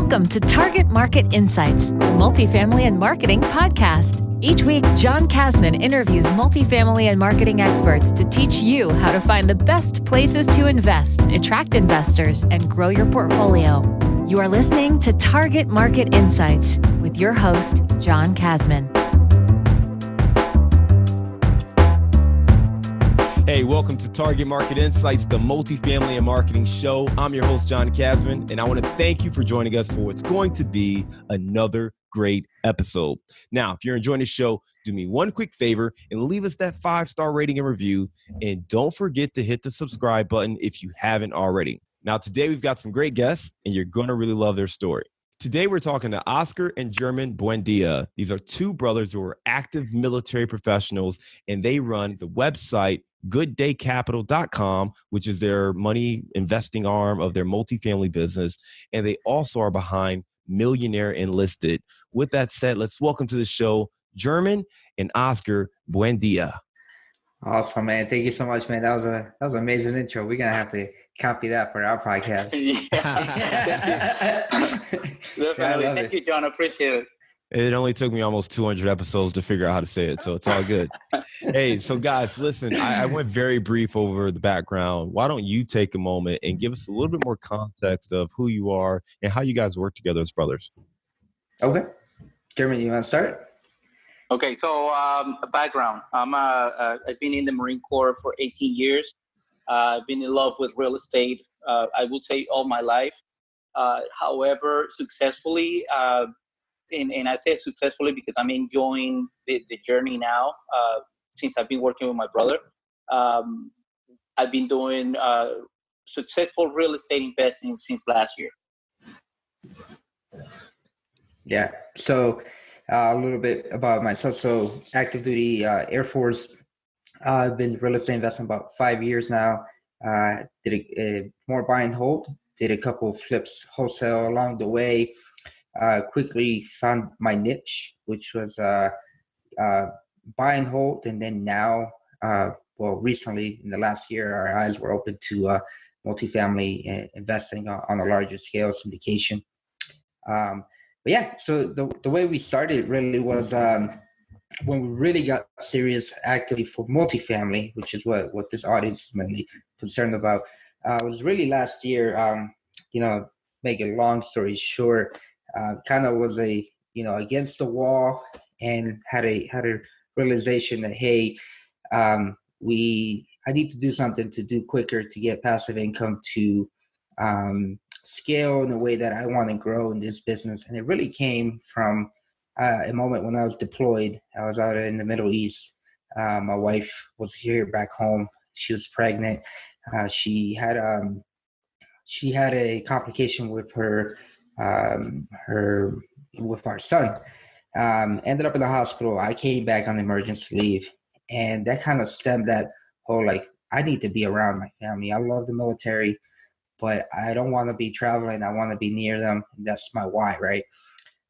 Welcome to Target Market Insights, the multifamily and marketing podcast. Each week, John Kasman interviews multifamily and marketing experts to teach you how to find the best places to invest, attract investors, and grow your portfolio. You are listening to Target Market Insights with your host, John Kasman. Hey, welcome to Target Market Insights, the multifamily and marketing show. I'm your host, John Kasman, and I want to thank you for joining us for what's going to be another great episode. Now, if you're enjoying the show, do me one quick favor and leave us that 5-star rating and review. And don't forget to hit the subscribe button if you haven't already. Now, today we've got some great guests, and you're going to really love their story. Today, we're talking to Oscar and German Buendia. These are two brothers who are active military professionals, and they run the website gooddaycapital.com, which is their money investing arm of their multifamily business. And they also are behind Millionaire Enlisted. With that said, let's welcome to the show, German and Oscar Buendia. Awesome, man. Thank you so much, man. That was an amazing intro. We're going to have to copy that for our podcast. Yeah. Definitely. Thank you, John. I appreciate it. It only took me almost 200 episodes to figure out how to say it, so it's all good. Hey, so guys, listen, I went very brief over the background. Why don't you take a moment and give us a little bit more context of who you are and how you guys work together as brothers? Okay. German, you want to start? Okay, so background. I've been in the Marine Corps for 18 years. I've been in love with real estate, I would say all my life. However, successfully, and I say successfully because I'm enjoying the journey now since I've been working with my brother. I've been doing successful real estate investing since last year. Yeah. So a little bit about myself. So active duty Air Force. I've been real estate investing about 5 years now. Did a more buy and hold. Did a couple of flips wholesale along the way. Quickly found my niche, which was buy and hold. And then now, recently in the last year, our eyes were open to multifamily investing on a larger scale, syndication. But yeah, so the way we started really was when we really got serious actively for multifamily, which is what this audience is mainly concerned about, was really last year. Make a long story short, kind of was against the wall and had a realization that, hey, I need to do something to do quicker to get passive income to scale in the way that I want to grow in this business. And it really came from a moment when I was deployed. I was out in the Middle East. My wife was here back home. She was pregnant. She had a complication with with our son. Ended up in the hospital. I came back on emergency leave, and that kind of stemmed that whole I need to be around my family. I love the military, but I don't want to be traveling. I want to be near them. That's my why, right?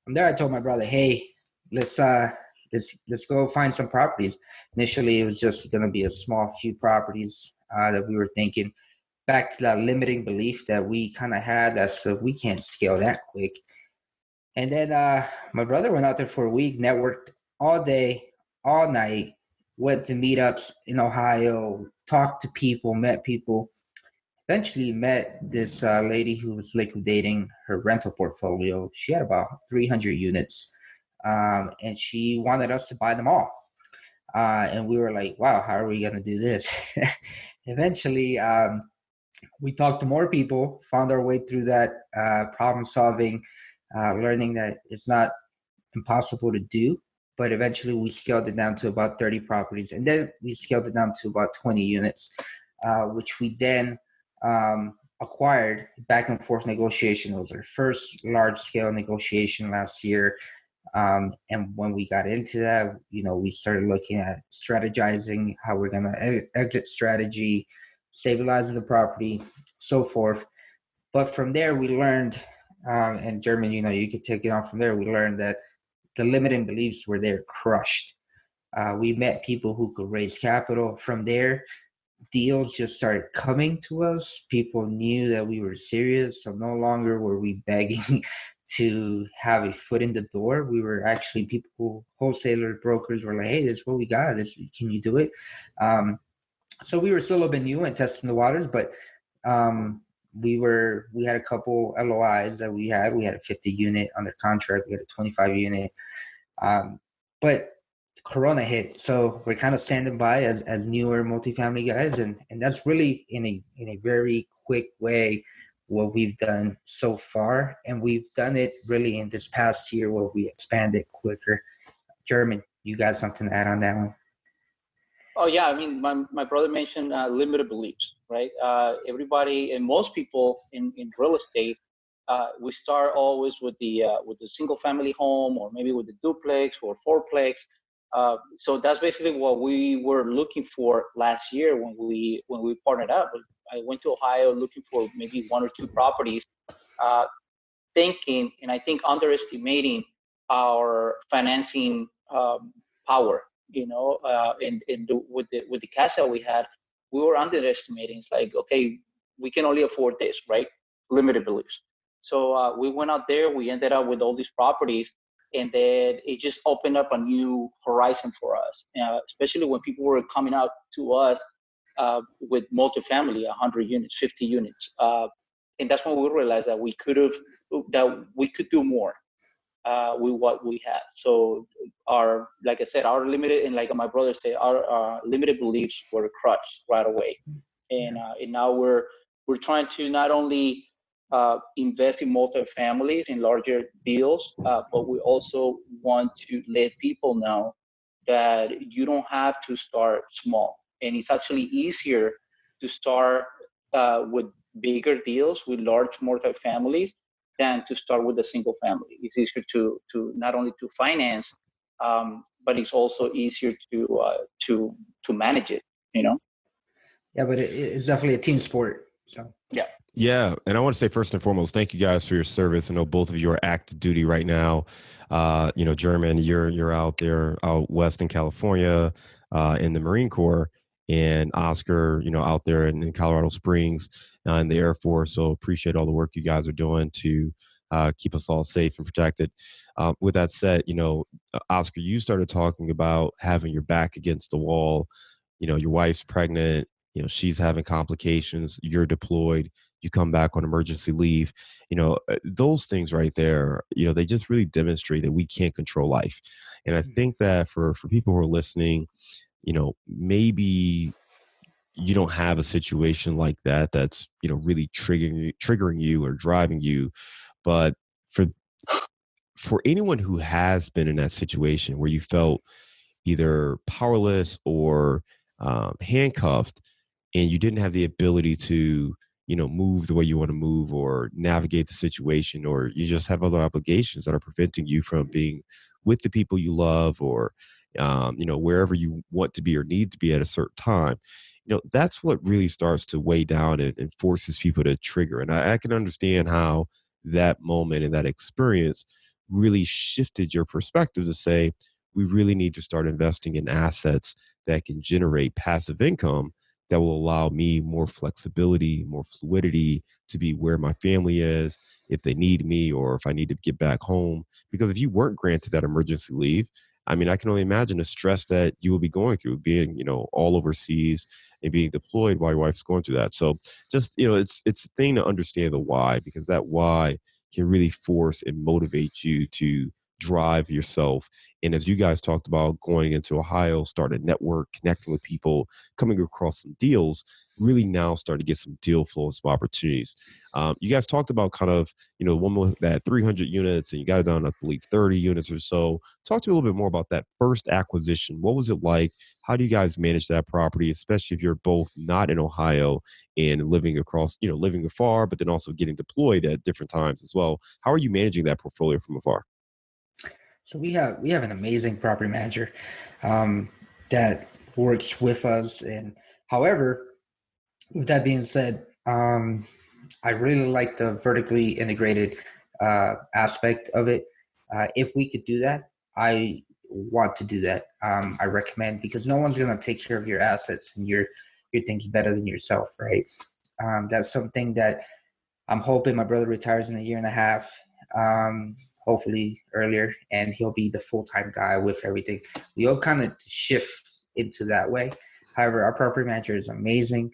From there, I told my brother, hey, let's go find some properties. Initially, it was just going to be a small few properties that we were thinking. Back to that limiting belief that we kind of had that so we can't scale that quick. And then my brother went out there for a week, networked all day, all night, went to meetups in Ohio, talked to people, met people. Eventually met this lady who was liquidating her rental portfolio. She had about 300 units, and she wanted us to buy them all. And we were like, wow, how are we going to do this? Eventually, we talked to more people, found our way through that problem solving, learning that it's not impossible to do. But eventually we scaled it down to about 30 properties. And then we scaled it down to about 20 units, which we then acquired back and forth negotiation. It was our first large scale negotiation last year. And when we got into that, we started looking at strategizing how we're going to exit strategy, stabilizing the property, so forth. But from there, we learned, and German, you could take it on from there. We learned that the limiting beliefs were there crushed. We met people who could raise capital. From there, deals just started coming to us. People knew that we were serious. So no longer were we begging to have a foot in the door. We were actually people, wholesaler brokers were like, hey, this is what we got. This, can you do it? So we were still a little bit new and testing the waters, but we had a couple LOIs that we had. We had a 50 unit under contract. We had a 25 unit. But Corona hit, so we're kind of standing by as newer multifamily guys, and that's really in a very quick way what we've done so far, and we've done it really in this past year where we expanded quicker. German, you got something to add on that one? Oh yeah, I mean, my brother mentioned limited beliefs, right? Everybody and most people in real estate, we start always with the single family home, or maybe with the duplex or fourplex. So that's basically what we were looking for last year when we partnered up. I went to Ohio looking for maybe one or two properties, thinking, and I think underestimating our financing power. With the cash that we had, we were underestimating. It's like, okay, we can only afford this, right? Limited beliefs. So we went out there. We ended up with all these properties, and then it just opened up a new horizon for us, especially when people were coming out to us with multifamily, 100 units, 50 units. And that's when we realized that we could do more with what we had. So like I said, our limited, and like my brother said, our limited beliefs were crushed right away. And now we're trying to not only invest in multifamilies, in larger deals, but we also want to let people know that you don't have to start small. And it's actually easier to start with bigger deals, with large multifamilies, than to start with a single family. It's easier to not only to finance, but it's also easier to manage it. Yeah, but it's definitely a team sport. So yeah. Yeah. And I want to say first and foremost, thank you guys for your service. I know both of you are active duty right now. German, you're out there out west in California in the Marine Corps, and Oscar, out there in Colorado Springs in the Air Force. So appreciate all the work you guys are doing to keep us all safe and protected. With that said, Oscar, you started talking about having your back against the wall. Your wife's pregnant, she's having complications, you're deployed, you come back on emergency leave, those things right there, they just really demonstrate that we can't control life. And I think that for people who are listening, maybe you don't have a situation like that that's, really triggering you or driving you. But for anyone who has been in that situation where you felt either powerless or handcuffed, and you didn't have the ability to, move the way you want to move or navigate the situation, or you just have other obligations that are preventing you from being with the people you love, or, wherever you want to be or need to be at a certain time, that's what really starts to weigh down and forces people to trigger. And I can understand how that moment and that experience really shifted your perspective to say, we really need to start investing in assets that can generate passive income that will allow me more flexibility, more fluidity to be where my family is, if they need me, or if I need to get back home. Because if you weren't granted that emergency leave, I mean, I can only imagine the stress that you will be going through being, all overseas and being deployed while your wife's going through that. So just, it's a thing to understand the why, because that why can really force and motivate you to drive yourself. And as you guys talked about, going into Ohio, start a network, connecting with people, coming across some deals, really now start to get some deal flow and some opportunities. You guys talked about kind of, one with that 300 units, and you got it down, I believe, 30 units or so. Talk to me a little bit more about that first acquisition. What was it like? How do you guys manage that property, especially if you're both not in Ohio and living across, living afar, but then also getting deployed at different times as well? How are you managing that portfolio from afar? So we have an amazing property manager that works with us. And however, with that being said, I really like the vertically integrated aspect of it. If we could do that, I want to do that. I recommend, because no one's going to take care of your assets and your things better than yourself, right? That's something that I'm hoping my brother retires in a year and a half. hopefully earlier, and he'll be the full-time guy with everything. We all kind of shift into that way. However, our property manager is amazing.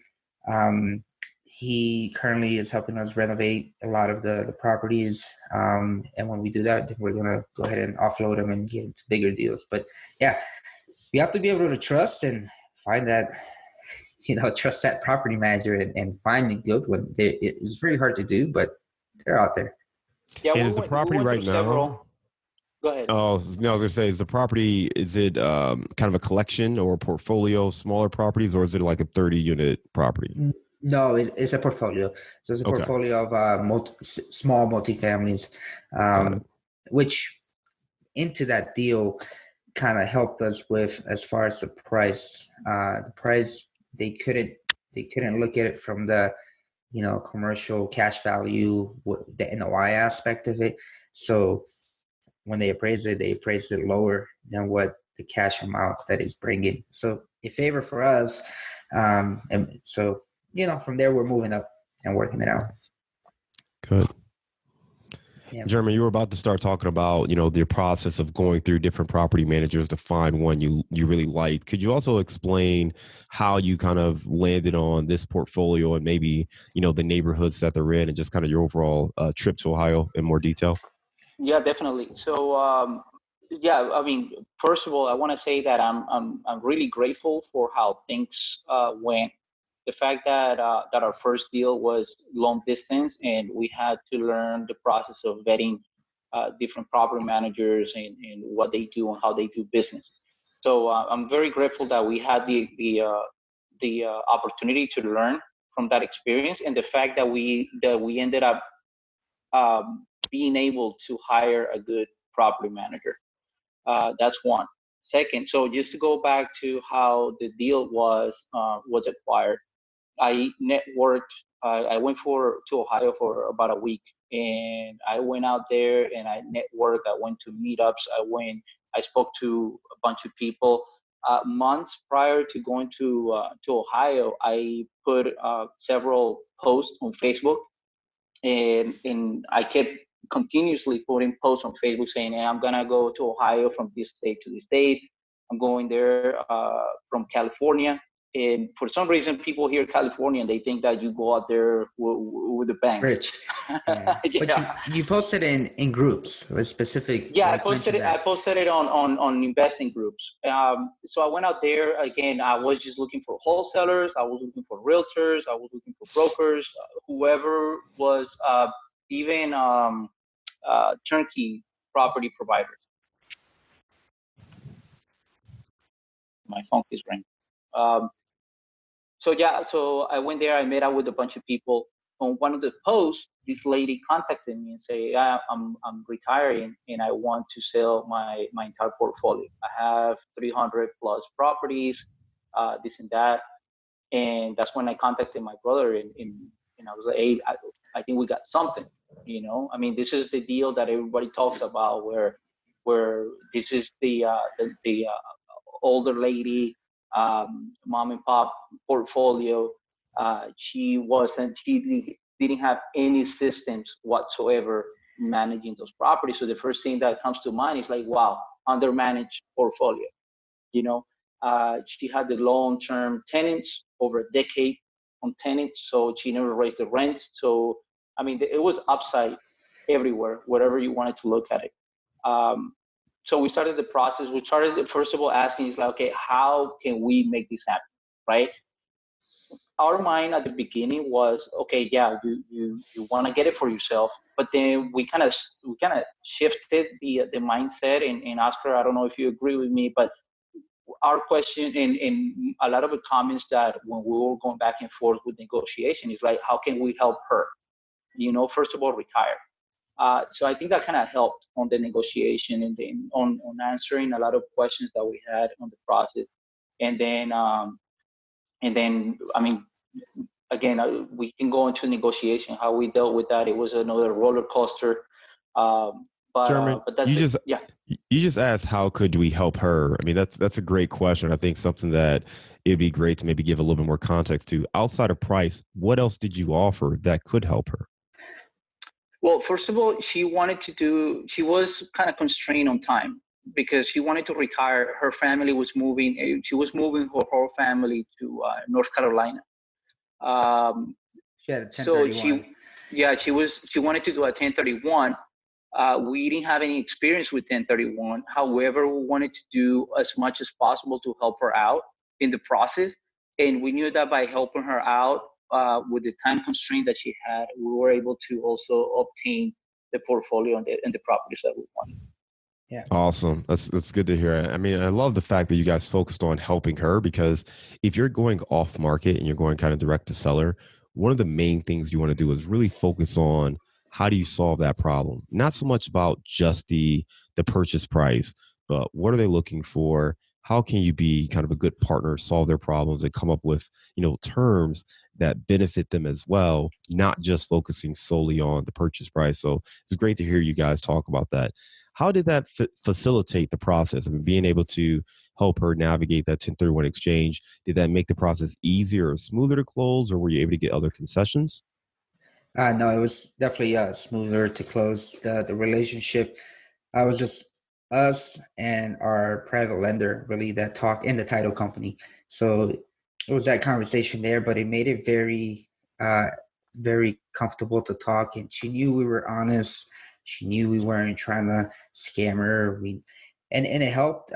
He currently is helping us renovate a lot of the properties. And when we do that, then we're going to go ahead and offload them and get into bigger deals. But yeah, we have to be able to trust and find that, trust that property manager and find a good one. It's very hard to do, but they're out there. Yeah, and is the property right now? Go ahead. Oh, no, I was going to say, is it kind of a collection or a portfolio of smaller properties, or is it like a 30-unit property? No, it's a portfolio. So it's a portfolio of small multifamilies, which into that deal kind of helped us with as far as the price. The price, they couldn't look at it from the commercial cash value, the NOI aspect of it. So when they appraised it lower than what the cash amount that is bringing. So it favored for us. And so, from there, we're moving up and working it out. Good. Yeah. Jeremy, you were about to start talking about, the process of going through different property managers to find one you really like. Could you also explain how you kind of landed on this portfolio and maybe, the neighborhoods that they're in and just kind of your overall trip to Ohio in more detail? Yeah, definitely. So, first of all, I want to say that I'm really grateful for how things went. The fact that our first deal was long distance, and we had to learn the process of vetting different property managers and what they do and how they do business. So I'm very grateful that we had the opportunity to learn from that experience, and the fact that we ended up being able to hire a good property manager. That's one. Second, so just to go back to how the deal was acquired, I networked. I went to Ohio for about a week, and I went out there and I networked. I went to meetups. I spoke to a bunch of people. Months prior to going to Ohio, I put several posts on Facebook, and I kept continuously putting posts on Facebook saying, hey, I'm gonna go to Ohio from this state to this state. I'm going there from California. And for some reason, people hear California and they think that you go out there with a bang. Rich. Yeah. Yeah. But you posted in groups with specific. Yeah, I posted it on investing groups. So I went out there again. I was just looking for wholesalers. I was looking for realtors. I was looking for brokers, whoever was even turnkey property providers. My phone is ringing. So I went there. I met up with a bunch of people. On one of the posts, this lady contacted me and say, I'm retiring and I want to sell my entire portfolio. I have 300 plus properties, this and that. And that's when I contacted my brother and I was like, hey, I think we got something, I mean, this is the deal that everybody talks about where this is the older lady, mom and pop portfolio. She didn't have any systems whatsoever managing those properties. So the first thing that comes to mind is like, wow, undermanaged portfolio. She had the long-term tenants, over a decade on tenants, so she never raised the rent. So, I mean, it was upside everywhere, wherever you wanted to look at it. So we started the process. We started, first of all, asking, is like, okay, how can we make this happen, right? Our mind at the beginning was, okay, yeah, you want to get it for yourself, but then we kind of shifted the mindset. And Oscar, I don't know if you agree with me, but our question and a lot of the comments that when we were going back and forth with negotiation is like, how can we help her? First of all, retire. So I think that kind of helped on the negotiation and then on answering a lot of questions that we had on the process. And then, I mean, again, we can go into negotiation, how we dealt with that. It was another roller coaster. But that's you just asked, how could we help her? I mean, that's a great question. I think something that it'd be great to maybe give a little bit more context to. Outside of price, what else did you offer that could help her? Well, first of all, she was kind of constrained on time because she wanted to retire. Her family was moving. She was moving her whole family to North Carolina. Um, She had a so 1031. she wanted to do a 1031. We didn't have any experience with 1031. However, we wanted to do as much as possible to help her out in the process. And we knew that by helping her out with the time constraint that she had, we were able to also obtain the portfolio and the properties that we wanted. Yeah. Awesome. That's good to hear. I mean, I love the fact that you guys focused on helping her, because if you're going off market and you're going kind of direct to seller, one of the main things you want to do is really focus on how do you solve that problem? Not so much about just the purchase price, but what are they looking for? How can you be kind of a good partner, solve their problems, and come up with, terms that benefit them as well, not just focusing solely on the purchase price. So it's great to hear you guys talk about that. How did that facilitate the process? I mean, being able to help her navigate that 1031 exchange, did that make the process easier or smoother to close, or were you able to get other concessions? No, it was definitely smoother to close the relationship. I was just us and our private lender really that talked in the title company. So it was that conversation there, but it made it uh, very comfortable to talk. And she knew we were honest. She knew we weren't trying to scam her. And it helped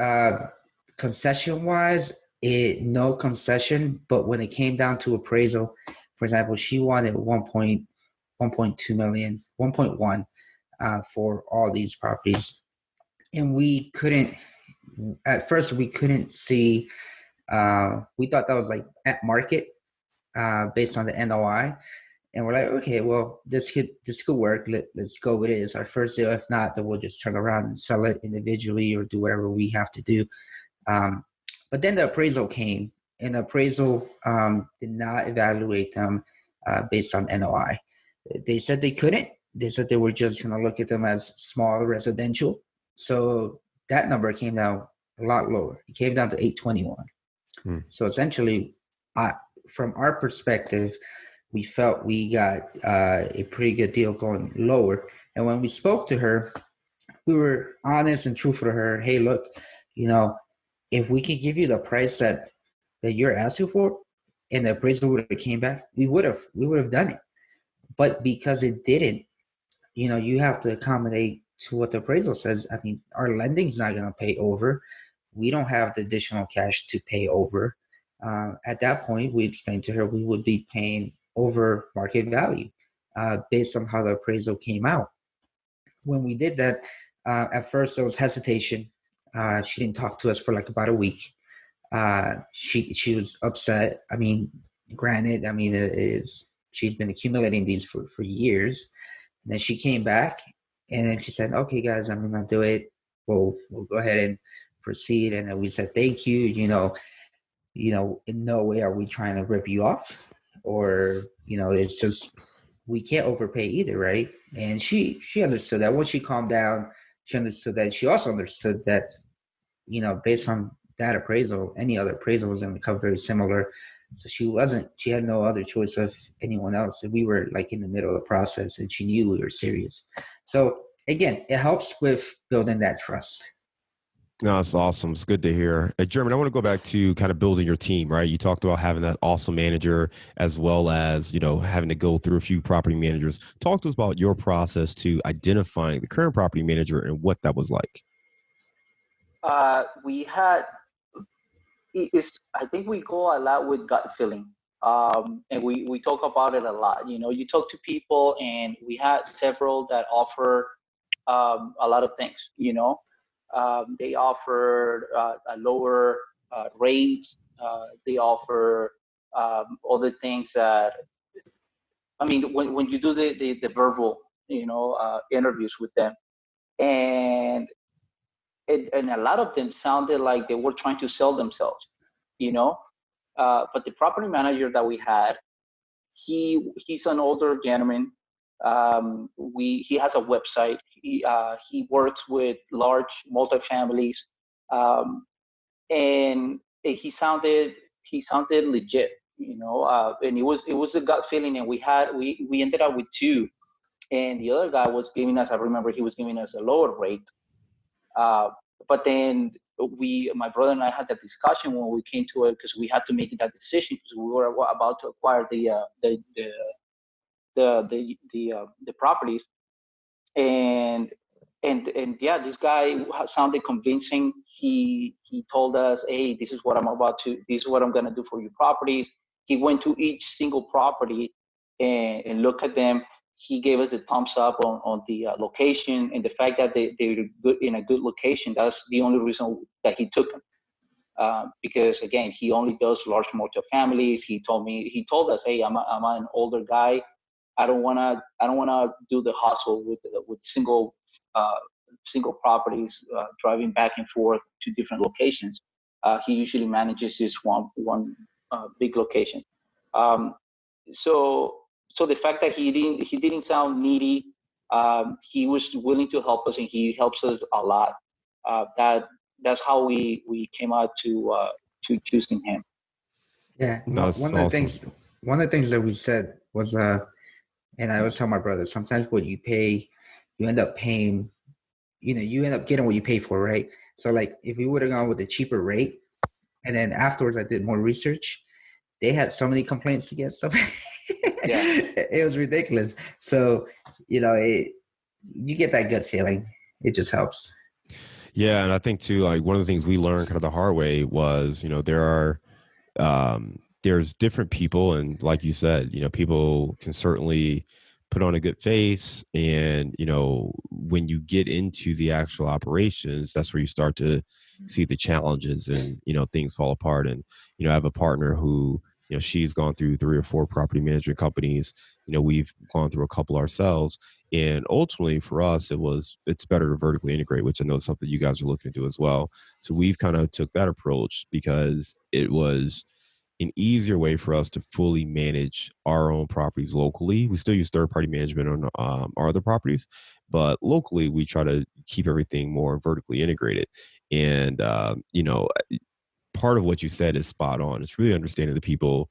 concession wise. It no concession, but when it came down to appraisal, for example, she wanted 1.2 million, 1.1 for all these properties. And we couldn't, at first, we couldn't see, we thought that was like at market based on the NOI. And we're like, okay, well, this could work. Let's go with it. It's our first deal. If not, then we'll just turn around and sell it individually or do whatever we have to do. But then the appraisal came, and the appraisal did not evaluate them based on NOI. They said they couldn't. They said they were just going to look at them as small residential. So that number came down a lot lower. It came down to 821. So essentially, from our perspective, we felt we got a pretty good deal going lower. And when we spoke to her, we were honest and truthful to her. Hey, look, if we could give you the price that you're asking for, and the appraisal would have came back, we would have done it. But because it didn't, you have to accommodate to what the appraisal says. I mean, our lending's not going to pay over. We don't have the additional cash to pay over. At that point, we explained to her we would be paying over market value based on how the appraisal came out. When we did that, at first there was hesitation. She didn't talk to us for like about a week. She was upset. I mean, granted, she's been accumulating these for years. And then she came back, and then she said, okay, guys, I'm going to do it. We'll go ahead and proceed. And then we said, thank you. In no way are we trying to rip you off, or, it's just, we can't overpay either. Right. And she understood that. Once she calmed down, she understood that. She also understood that, based on that appraisal, any other appraisal was going to come very similar. So she had no other choice of anyone else. And we were like in the middle of the process, and she knew we were serious. So again, it helps with building that trust. No, it's awesome. It's good to hear. German, I want to go back to kind of building your team, right? You talked about having that awesome manager, as well as, having to go through a few property managers. Talk to us about your process to identifying the current property manager and what that was like. I think we go a lot with gut feeling. And we talk about it a lot. You talk to people, and we had several that offer a lot of things. They offer a lower rate. They offer other things that, when you do the verbal, interviews with them, and a lot of them sounded like they were trying to sell themselves, but the property manager that we had, he's an older gentleman. He has a website. He works with large multifamilies, and he sounded legit, and it was a gut feeling. And we ended up with two and the other guy was giving us, I remember he was giving us a lower rate. But then my brother and I had that discussion when we came to it, because we had to make that decision, because we were about to acquire the properties. And yeah, this guy sounded convincing. He told us, hey, this is what I'm gonna do for your properties. He went to each single property and looked at them. He gave us the thumbs up on the location, and the fact that they're good in a good location. That's the only reason that he took them. Because again, he only does large multifamilies. He told us, hey, I'm an older guy. I don't wanna do the hustle with single properties, driving back and forth to different locations. He usually manages this one big location. So the fact that he didn't sound needy, he was willing to help us, and he helps us a lot. That's how we came out to choosing him. Yeah. That's awesome. One of the things that we said was, and I always tell my brother, sometimes what you pay, you end up paying, you end up getting what you pay for, right? So like if we would have gone with a cheaper rate, and then afterwards I did more research, they had so many complaints against them. Yeah. It was ridiculous. So, you get that gut feeling. It just helps. Yeah. And I think too, like one of the things we learned kind of the hard way was, there's different people. And like you said, people can certainly put on a good face. And, when you get into the actual operations, that's where you start to see the challenges and, things fall apart. And, I have a partner who, she's gone through 3 or 4 property management companies. We've gone through a couple ourselves. And ultimately for us, it's better to vertically integrate, which I know is something you guys are looking to do as well. So we've kind of took that approach because it was an easier way for us to fully manage our own properties locally. We still use third-party management on our other properties, but locally we try to keep everything more vertically integrated. And part of what you said is spot on. It's really understanding the people.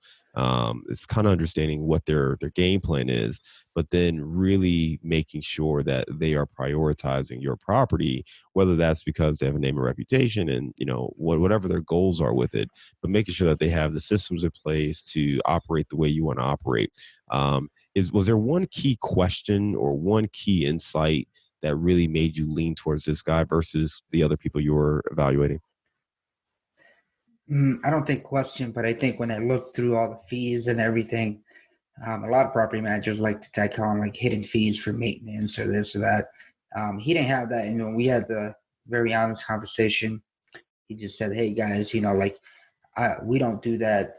It's kind of understanding what their game plan is, but then really making sure that they are prioritizing your property, whether that's because they have a name and reputation and, whatever their goals are with it, but making sure that they have the systems in place to operate the way you want to operate. Was there one key question or one key insight that really made you lean towards this guy versus the other people you were evaluating? I don't think question, but I think when I looked through all the fees and everything, a lot of property managers like to tack on like hidden fees for maintenance or this or that. He didn't have that. And when we had the very honest conversation, he just said, hey guys, we don't do that.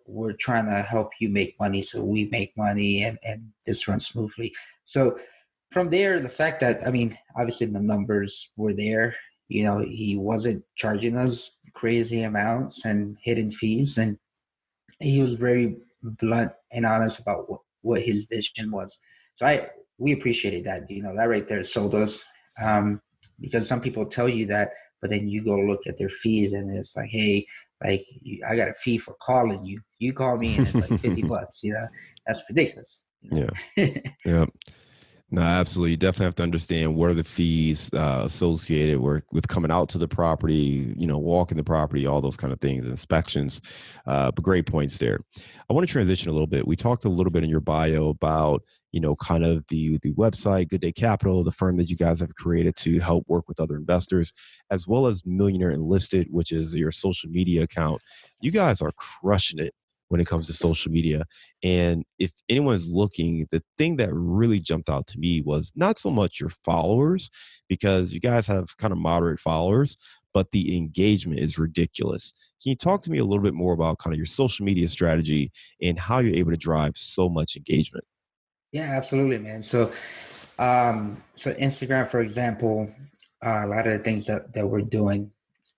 We're trying to help you make money. So we make money and this runs smoothly. So from there, the fact that, obviously the numbers were there, he wasn't charging us crazy amounts and hidden fees. And he was very blunt and honest about what his vision was. So we appreciated that, that right there sold us, because some people tell you that, but then you go look at their fees and it's like, hey, like I got a fee for calling you. You call me and it's like $50. That's ridiculous. Yeah. Yeah. No, absolutely. You definitely have to understand what are the fees associated with coming out to the property, walking the property, all those kind of things, inspections. But great points there. I want to transition a little bit. We talked a little bit in your bio about, kind of the website, Good Day Capital, the firm that you guys have created to help work with other investors, as well as Millionaire Enlisted, which is your social media account. You guys are crushing it when it comes to social media. And if anyone's looking, the thing that really jumped out to me was not so much your followers, because you guys have kind of moderate followers, but the engagement is ridiculous. Can you talk to me a little bit more about kind of your social media strategy and how you're able to drive so much engagement? Yeah, absolutely, man. So Instagram, for example, a lot of the things that we're doing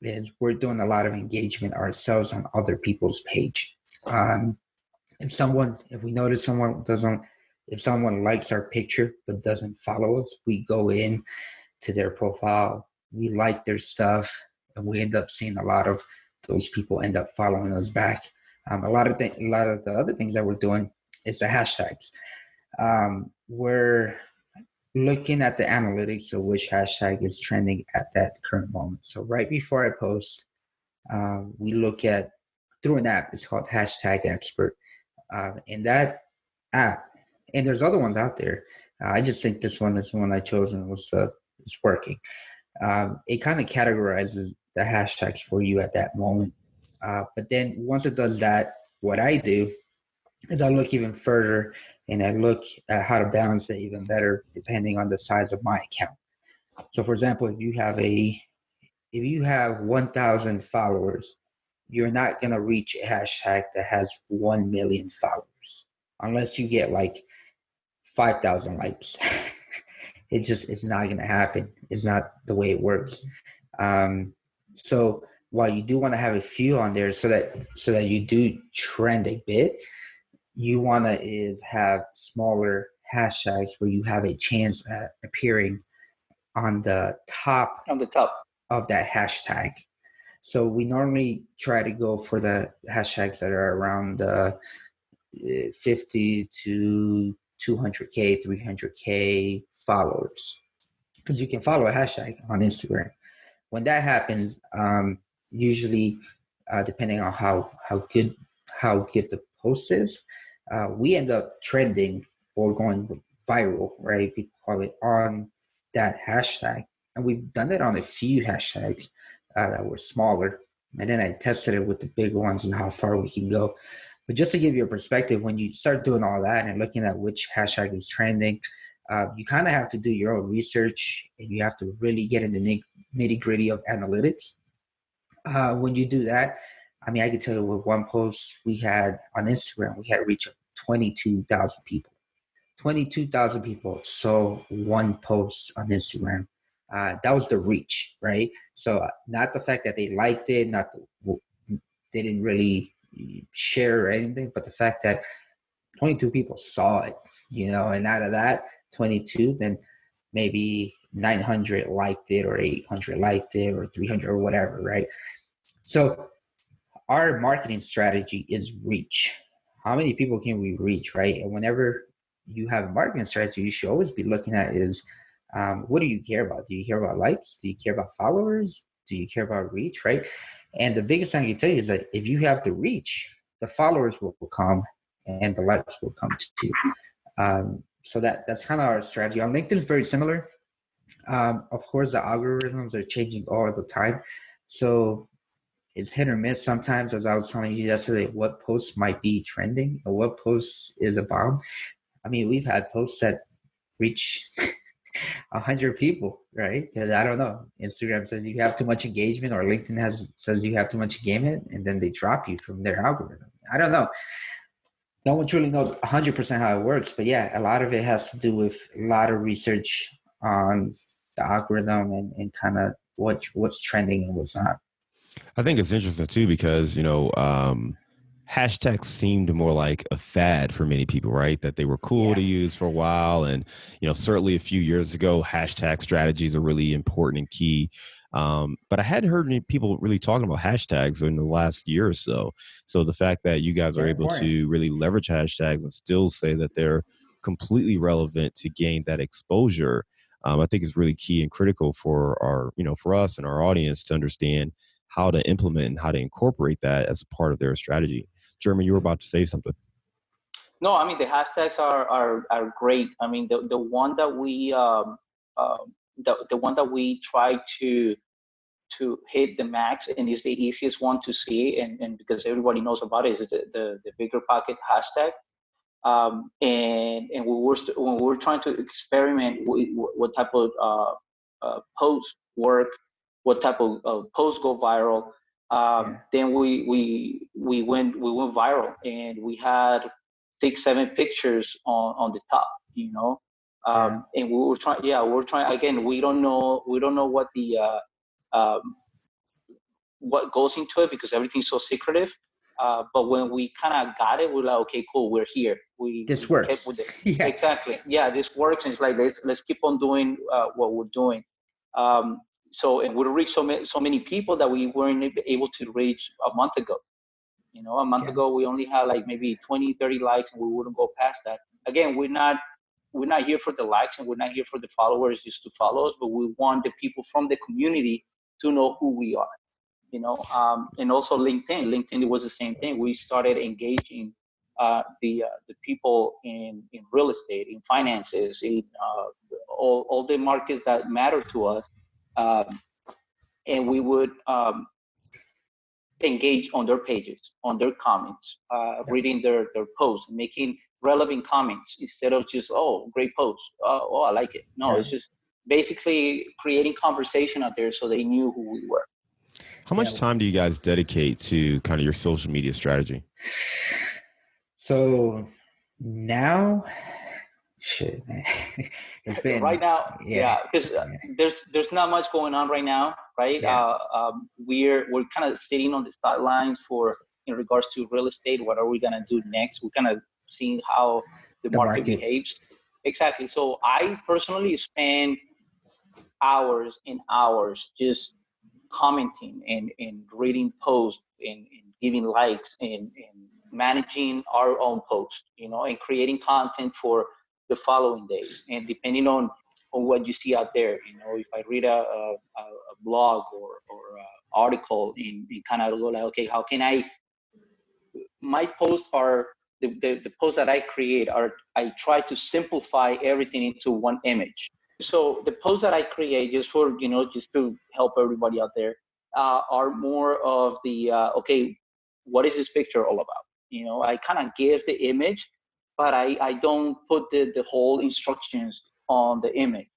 is we're doing a lot of engagement ourselves on other people's page. If we notice if someone likes our picture but doesn't follow us, we go in to their profile, we like their stuff, and we end up seeing a lot of those people end up following us back. A lot of the other things that we're doing is the hashtags. we're looking at the analytics of which hashtag is trending at that current moment. So right before I post, we look at through an app. It's called Hashtag Expert. And that app, and there's other ones out there. I just think this one is the one I chose and it's working. It kind of categorizes the hashtags for you at that moment. But then once it does that, what I do is I look even further and I look at how to balance it even better depending on the size of my account. So for example, if you have 1,000 followers, you're not going to reach a hashtag that has 1 million followers unless you get like 5,000 likes. It's not going to happen. It's not the way it works. So while you do want to have a few on there so that you do trend a bit, you want to is have smaller hashtags where you have a chance at appearing on the top of that hashtag. So we normally try to go for the hashtags that are around 50 to 200K, 300K followers, because you can follow a hashtag on Instagram. When that happens, usually depending on how good the post is, we end up trending or going viral, right? People call it on that hashtag. And we've done it on a few hashtags that were smaller. And then I tested it with the big ones and how far we can go. But just to give you a perspective, when you start doing all that and looking at which hashtag is trending, you kind of have to do your own research and you have to really get in the nitty gritty of analytics. When you do that, I mean, I can tell you with one post we had on Instagram, we had a reach of 22,000 people. 22,000 people saw one post on Instagram. That was the reach, right? So not the fact that they liked it, they didn't really share or anything, but the fact that 22 people saw it, and out of that 22, then maybe 900 liked it or 800 liked it or 300 or whatever, right? So our marketing strategy is reach. How many people can we reach, right? And whenever you have a marketing strategy, you should always be looking at is what do you care about? Do you care about likes? Do you care about followers? Do you care about reach, right? And the biggest thing I can tell you is that if you have the reach, the followers will come and the likes will come too. So that's kind of our strategy. On LinkedIn is very similar. Of course, the algorithms are changing all the time. So it's hit or miss sometimes, as I was telling you yesterday, what posts might be trending or what posts is a bomb. I mean, we've had posts that reach 100 people, right? Because I don't know, Instagram says you have too much engagement or LinkedIn says you have too much engagement and then they drop you from their algorithm. I don't know. No one truly knows 100% how it works, but yeah, a lot of it has to do with a lot of research on the algorithm and kind of what's trending and what's not. I think it's interesting too because, hashtags seemed more like a fad for many people, right? That they were cool to use for a while. And, certainly a few years ago, hashtag strategies are really important and key. But I hadn't heard any people really talking about hashtags in the last year or so. So the fact that you guys are able to really leverage hashtags and still say that they're completely relevant to gain that exposure, I think is really key and critical for for us and our audience to understand how to implement and how to incorporate that as a part of their strategy. Jeremy, you were about to say something. No, I mean, the hashtags are great. I mean, the one that we the one that we try to hit the max and is the easiest one to see and because everybody knows about it is the bigger pocket hashtag. And when we were trying to experiment with what type of posts work, what type of posts go viral, then we went viral and we had 6-7 pictures on the top, and we were trying again. We don't know what the what goes into it because everything's so secretive. But when we kind of got it, we're like, okay, cool, we're here. This works. Kept with it. Exactly. Yeah, this works. And it's like, let's keep on doing what we're doing. So it would reach so many people that we weren't able to reach a month ago. A month ago, we only had like maybe 20, 30 likes and we wouldn't go past that. Again, we're not we're not here for the likes and we're not here for the followers just to follow us, but we want the people from the community to know who we are, and also LinkedIn, it was the same thing. We started engaging the people in real estate, in finances, in all the markets that matter to us. And we would engage on their pages, on their comments, reading their posts, making relevant comments instead of just, oh, great post. Oh, I like it. No, it's just basically creating conversation out there so they knew who we were. How much time do you guys dedicate to kind of your social media strategy? So now, shit, man. It's been right now, because there's not much going on right now, right? We're kind of sitting on the sidelines in regards to real estate. What are we gonna do next? We're kind of seeing how the market behaves. Exactly. So I personally spend hours and hours just commenting and reading posts and giving likes and managing our own posts, and creating content for the following days. And depending on what you see out there, if I read a blog or article and kind of go like, okay, how can my posts are, the posts that I create I try to simplify everything into one image. So the posts that I create just to help everybody out there are more of the, okay, what is this picture all about? I kind of give the image, but I don't put the whole instructions on the image.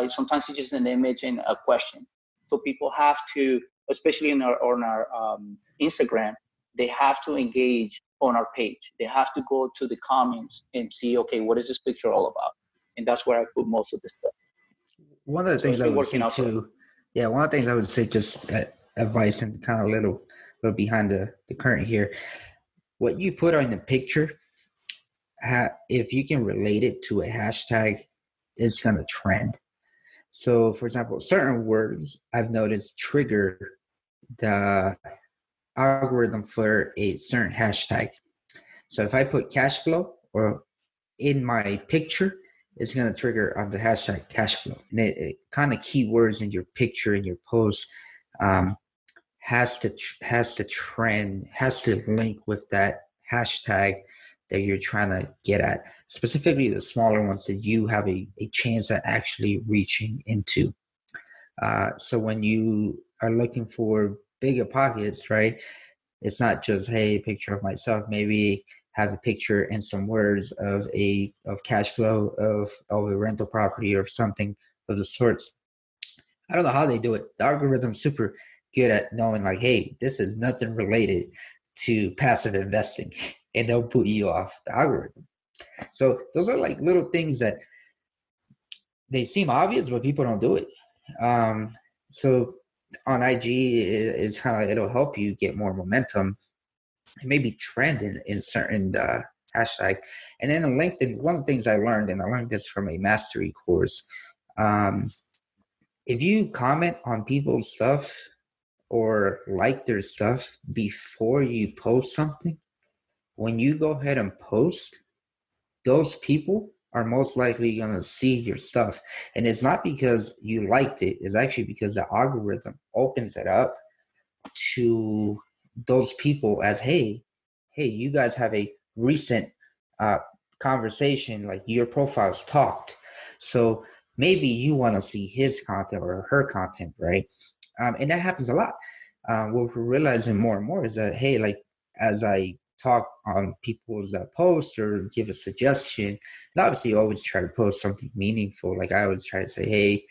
Sometimes it's just an image and a question. So people have to, especially on our Instagram, they have to engage on our page. They have to go to the comments and see, okay, what is this picture all about? And that's where I put most of the stuff. One of the things I would say too, one of the things I would say, just advice and kind of a little behind the current here, what you put on the picture, if you can relate it to a hashtag, it's going to trend. So for example, certain words I've noticed trigger the algorithm for a certain hashtag. So if I put cash flow or in my picture, it's going to trigger on the hashtag cash flow. And it kind of keywords in your picture, in your post, has to trend, has to link with that hashtag that you're trying to get at, specifically the smaller ones that you have a chance at actually reaching into. So when you are looking for bigger pockets, right, it's not just, hey, a picture of myself, maybe have a picture and some words of cash flow of a rental property or something of the sorts. I don't know how they do it. The algorithm's super good at knowing, like, hey, this is nothing related to passive investing, and they'll put you off the algorithm. So those are like little things that they seem obvious, but people don't do it. So on IG, it's kind of like, it'll help you get more momentum and maybe trend in certain hashtag. And then on LinkedIn, one of the things I learned, and I learned this from a mastery course, if you comment on people's stuff or like their stuff before you post something, when you go ahead and post, those people are most likely going to see your stuff. And it's not because you liked it. It's actually because the algorithm opens it up to those people as, hey, you guys have a recent conversation, like your profile's talked. So maybe you want to see his content or her content, right? And that happens a lot. What we're realizing more and more is that, hey, like as I talk on people's posts or give a suggestion, and obviously you always try to post something meaningful. Like I always try to say, hey,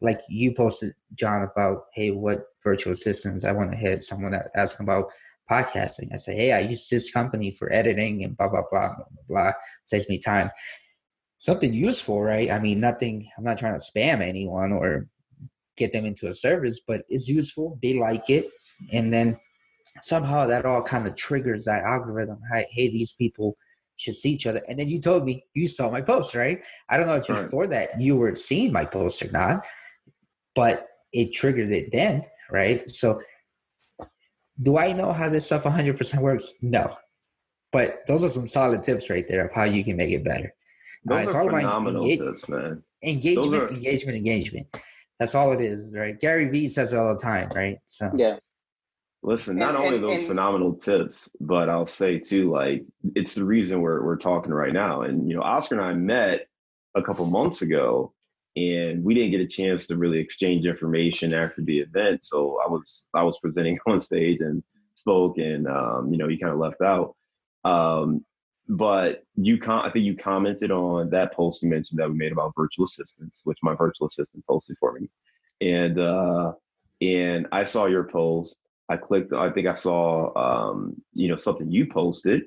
like you posted, John, about, hey, what virtual assistants I want to hit. Someone asking about podcasting. I say, hey, I use this company for editing and blah, blah, blah, blah, blah, blah. Saves me time. Something useful, right? I mean, nothing, I'm not trying to spam anyone or get them into a service, but it's useful. They like it. And then somehow that all kind of triggers that algorithm. Hey, these people should see each other. And then you told me you saw my post, right? I don't know if before that you were seeing my post or not, but it triggered it then, right? So do I know how this stuff 100% works? No. But those are some solid tips right there of how you can make it better. Those It's are all about phenomenal tips, man. engagement. That's all it is, right? Gary Vee says it all the time, right? So Yeah. Listen, not only those And phenomenal tips, but I'll say too, like it's the reason we're talking right now. And Oscar and I met a couple months ago, and we didn't get a chance to really exchange information after the event. So I was presenting on stage and spoke, and he kind of left out. But I think you commented on that post you mentioned that we made about virtual assistants, which my virtual assistant posted for me, and I saw your post. I clicked. I think I saw, something you posted,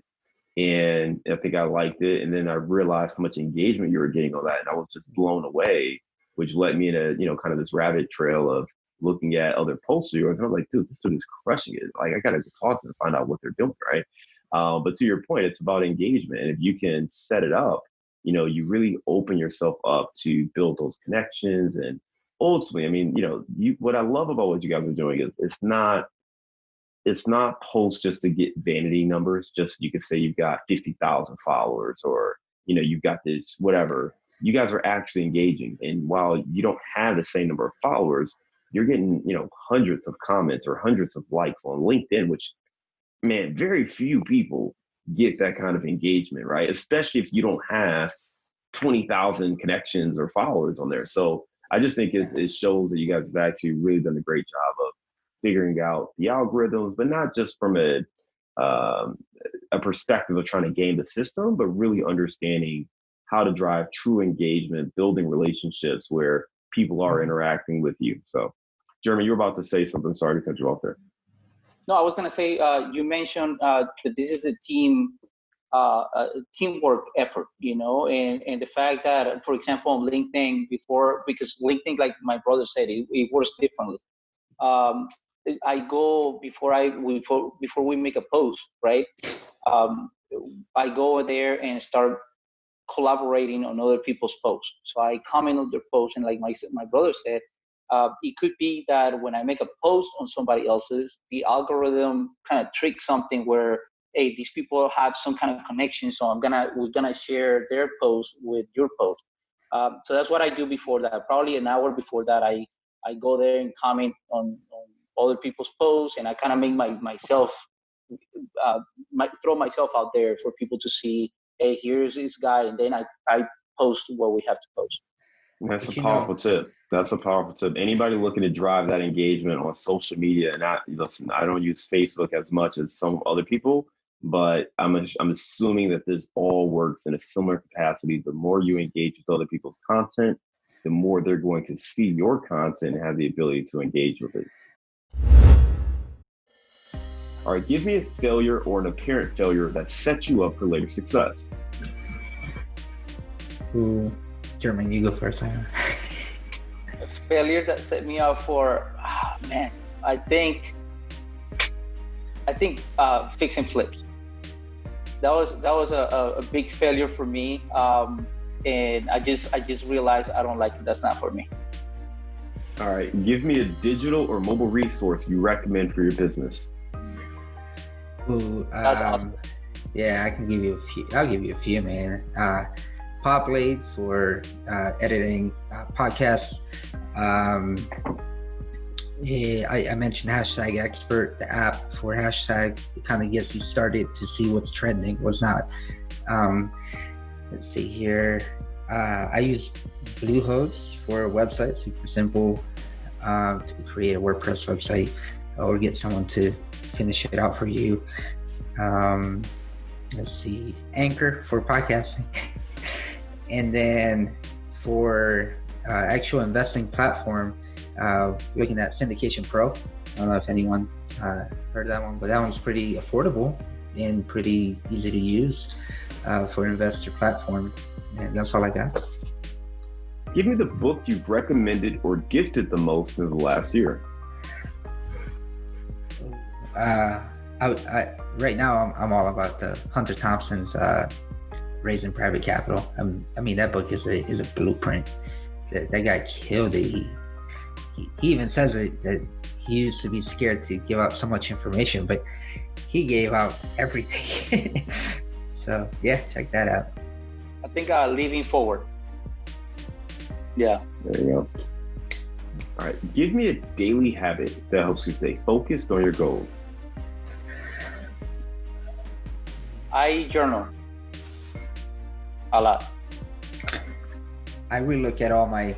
and I think I liked it. And then I realized how much engagement you were getting on that, and I was just blown away, which led me into kind of this rabbit trail of looking at other posts of yours. And I'm like, dude, this dude is crushing it. Like, I gotta talk to them, find out what they're doing, right? But to your point, it's about engagement, and if you can set it up, you really open yourself up to build those connections. And ultimately, I mean, what I love about what you guys are doing is it's not posts just to get vanity numbers. Just you could say you've got 50,000 followers, or you've got this whatever. You guys are actually engaging, and while you don't have the same number of followers, you're getting hundreds of comments or hundreds of likes on LinkedIn, which, man, very few people get that kind of engagement, right? Especially if you don't have 20,000 connections or followers on there. So I just think it shows that you guys have actually really done a great job of figuring out the algorithms, but not just from a perspective of trying to game the system, but really understanding how to drive true engagement, building relationships where people are interacting with you. So, Jeremy, you were about to say something. Sorry to cut you off there. No, I was going to say, you mentioned that this is a teamwork effort, and the fact that, for example, on LinkedIn because LinkedIn, like my brother said, it works differently. I go before we make a post, right? I go there and start collaborating on other people's posts. So I comment on their posts, and like my brother said, it could be that when I make a post on somebody else's, the algorithm kind of tricks something where, hey, these people have some kind of connection, so we're gonna share their post with your post. So that's what I do before that. Probably an hour before that, I go there and comment on other people's posts, and I kind of make myself throw myself out there for people to see. Hey, here's this guy, and then I post what we have to post. That's a powerful tip. That's a powerful tip. Anybody looking to drive that engagement on social media, and I don't use Facebook as much as some other people, but I'm assuming that this all works in a similar capacity. The more you engage with other people's content, the more they're going to see your content and have the ability to engage with it. All right, give me a failure or an apparent failure that sets you up for later success. Ooh, Jeremy, you go first. A failure that set me up for, man, I think fix and flips. That was a big failure for me, and I just realized I don't like it. That's not for me. All right, give me a digital or mobile resource you recommend for your business. Ooh, That's awesome. Yeah, I can give you a few. I'll give you a few, man. Poplade for editing podcasts. Yeah, I mentioned Hashtag Expert, the app for hashtags. It kind of gets you started to see what's trending, what's not. Let's see here. I use Bluehost for a website, super simple to create a WordPress website or get someone to finish it out for you. Let's see, Anchor for podcasting. And then for actual investing platform, looking at Syndication Pro. I don't know if anyone heard that one, but that one's pretty affordable and pretty easy to use for an investor platform. And that's all I got. Give me the book you've recommended or gifted the most in the last year. Right now, I'm all about the Hunter Thompson's Raising Private Capital. I mean, that book is a blueprint. That guy killed it. He even says that he used to be scared to give out so much information, but he gave out everything. So yeah, check that out. I think living forward. Yeah. There you go. All right. Give me a daily habit that helps you stay focused on your goals. I journal a lot. I relook at all my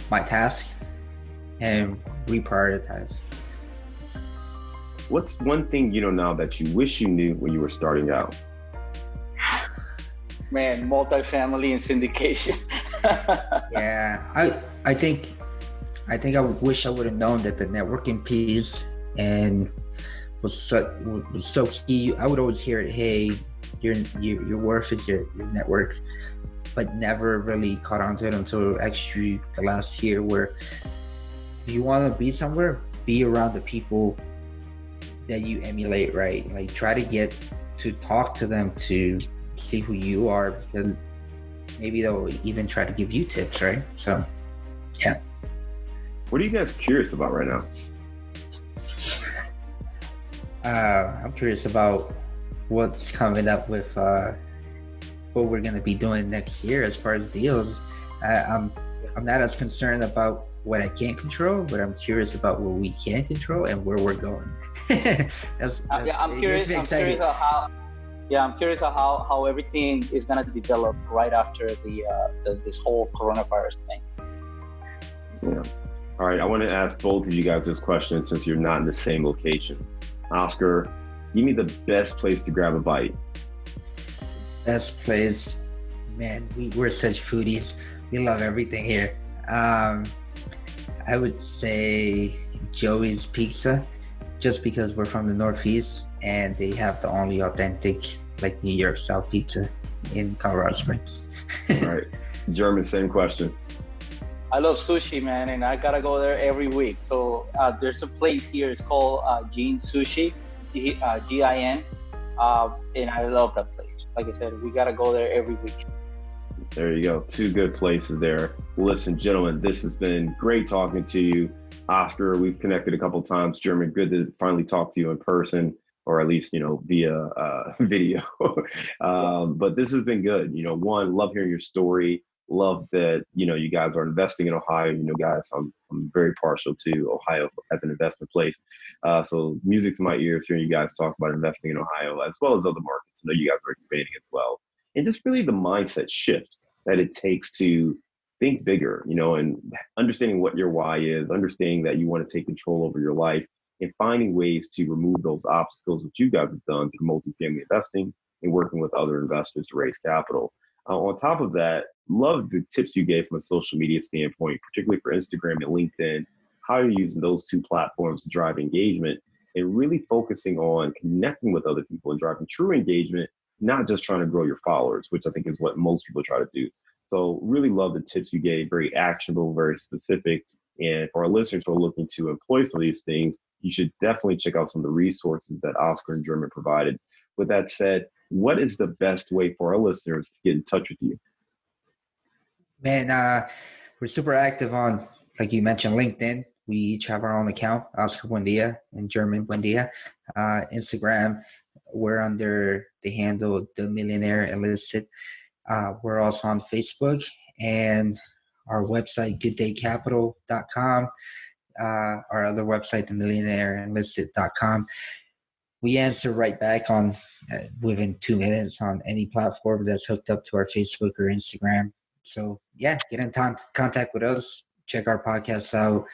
tasks and reprioritize. What's one thing you know now that you wish you knew when you were starting out? Man, multifamily and syndication. Yeah, I think I wish I would have known that the networking piece and was so key. I would always hear it, hey, your worth is your network, but never really caught on to it until actually the last year, where if you want to be somewhere, be around the people that you emulate, right? Like try to get to talk to them to see who you are, because maybe they'll even try to give you tips, right? So yeah. What are you guys curious about right now? I'm curious about what's coming up with what we're going to be doing next year as far as deals. I'm not as concerned about what I can't control, but I'm curious about what we can control and where we're going. I'm curious how everything is going to develop right after this whole coronavirus thing. Yeah. All right. I want to ask both of you guys this question since you're not in the same location. Oscar, give me the best place to grab a bite. Best place, man. We're such foodies. We love everything here. I would say Joey's Pizza, just because we're from the Northeast and they have the only authentic like New York style pizza in Colorado Springs. All right. German, same question. I love sushi, man, and I gotta go there every week. So there's a place here. It's called Gin Sushi, Gin, and I love that place. Like I said, we gotta go there every week. There you go. Two good places there. Listen, gentlemen, this has been great talking to you. Oscar, we've connected a couple of times. German, good to finally talk to you in person, or at least, via video. But this has been good. One, love hearing your story. Love that, you guys are investing in Ohio. Guys, I'm very partial to Ohio as an investment place. So music to my ears hearing you guys talk about investing in Ohio as well as other markets. I know you guys are expanding as well. And just really the mindset shift that it takes to think bigger, and understanding what your why is, understanding that you want to take control over your life and finding ways to remove those obstacles, which you guys have done through multifamily investing and working with other investors to raise capital. On top of that, love the tips you gave from a social media standpoint, particularly for Instagram and LinkedIn, how you're using those two platforms to drive engagement and really focusing on connecting with other people and driving true engagement, not just trying to grow your followers, which I think is what most people try to do. So really love the tips you gave, very actionable, very specific. And for our listeners who are looking to employ some of these things, you should definitely check out some of the resources that Oscar and German provided. With that said, what is the best way for our listeners to get in touch with you? Man, we're super active on, like you mentioned, LinkedIn. We each have our own account, Oscar Buendia and German Buendia. Instagram, we're under the handle The Millionaire Enlisted. We're also on Facebook, and our website, gooddaycapital.com. Our other website, themillionaireNlisted.com. We answer right back on within 2 minutes on any platform that's hooked up to our Facebook or Instagram. So yeah, get in contact with us. Check our podcasts out.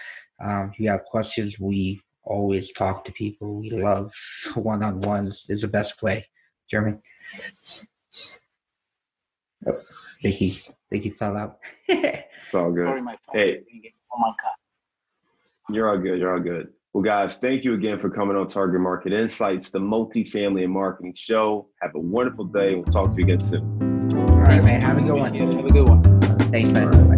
If you have questions, we always talk to people. We love one-on-ones. Is the best play. Jeremy. Oh, think he fell out. It's all good. Sorry, my phone. Hey, oh my God. You're all good. You're all good. Well, guys, thank you again for coming on Target Market Insights, the multifamily and marketing show. Have a wonderful day. We'll talk to you again soon. All right, man. Have a good one. Have a good one. Thanks, man.